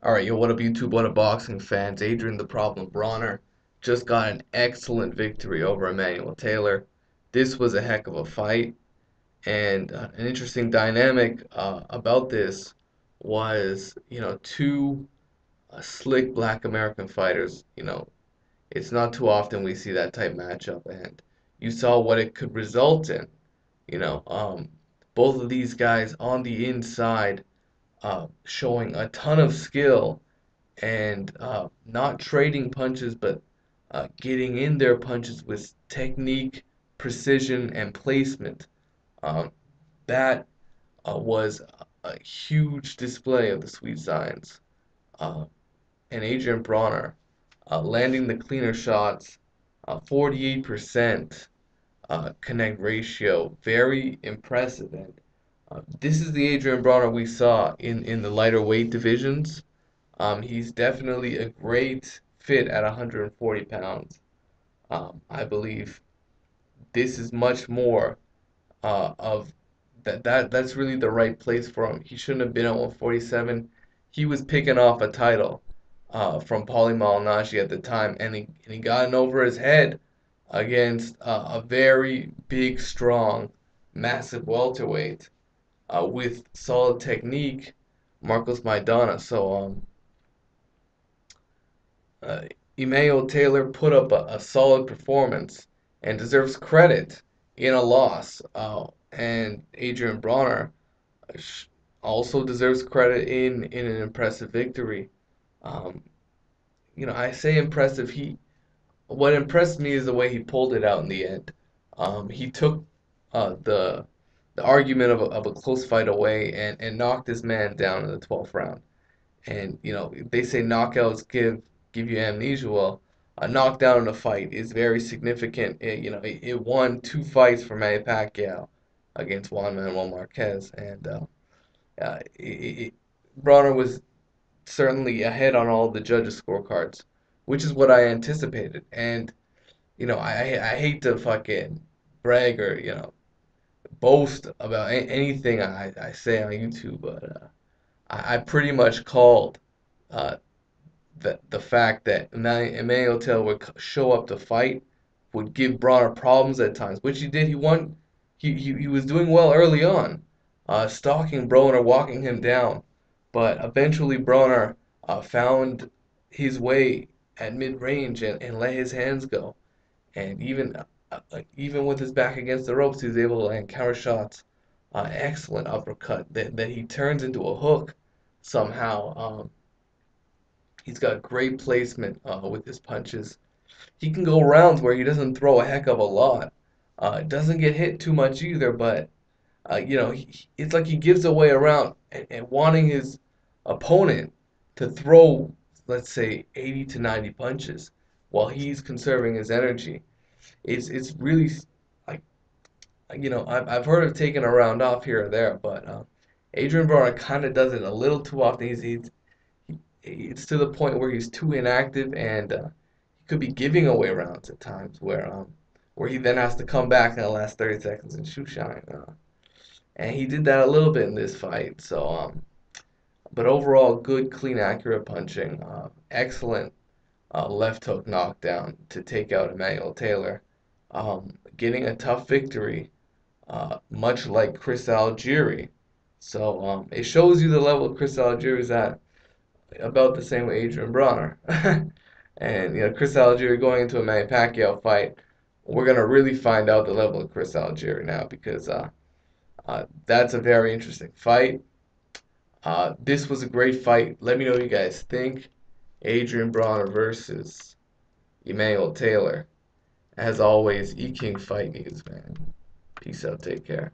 Alright, yo, what up YouTube, what up boxing fans? Adrien the Problem Broner just got an excellent victory over Emmanuek Taylor. This was a heck of a fight, and an interesting dynamic about this was, two slick black American fighters. It's not too often we see that type matchup, and you saw what it could result in. You know, um, Both of these guys on the inside showing a ton of skill and not trading punches, but getting in their punches with technique, precision, and placement. Um, that was a huge display of the sweet science. Uh, and Adrien Broner landing the cleaner shots, 48% connect ratio, very impressive. And this is the Adrien Broner we saw in the lighter weight divisions. He's definitely a great fit at 140 pounds. I believe this is much more of that's really the right place for him. He shouldn't have been at 147. He was picking off a title from Paulie Malignaggi at the time, and he got in over his head against a very big, strong, massive welterweight with solid technique, Marcos Maidana. Uh, Emmanuek Taylor put up a solid performance and deserves credit in a loss. And Adrien Broner also deserves credit in an impressive victory. Um, I say impressive. What impressed me is the way he pulled it out in the end. He took the argument of a close fight away and knocked this man down in the 12th round. And they say knockouts give you amnesia. Well, a knockdown in a fight is very significant. It won two fights for Manny Pacquiao against Juan Manuel Marquez, and Bronner was certainly ahead on all the judges' scorecards, which is what I anticipated. And I hate to fucking brag or boast about anything I say on YouTube, but I pretty much called uh, the fact that Emmanuek Taylor would show up to fight, would give Bronner problems at times, which he did. He won. He was doing well early on, stalking Broner, walking him down, but eventually Broner found his way at mid range and let his hands go, and even with his back against the ropes, he was able to land counter shots, excellent uppercut that he turns into a hook somehow. He's got great placement with his punches. He can go rounds where he doesn't throw a heck of a lot. Doesn't get hit too much either, but it's like he gives away a round and wanting his opponent to throw, let's say, 80 to 90 punches while he's conserving his energy. It's really like I've heard of taking a round off here or there, but Adrien Broner kind of does it a little too often. It's to the point where he's too inactive and he could be giving away rounds at times where he then has to come back in the last 30 seconds and shoot shine. And he did that a little bit in this fight. But overall, good, clean, accurate punching. Excellent left hook knockdown to take out Emmanuek Taylor. Getting a tough victory, much like Chris Algieri. It shows you the level Chris Algieri is at, about the same with Adrien Broner. And Chris Algieri going into a Manny Pacquiao fight, we're gonna really find out the level of Chris Algieri now because that's a very interesting fight. This was a great fight. Let me know what you guys think. Adrien Broner versus Emmanuek Taylor. As always, E King Fight News, man. Peace out. Take care.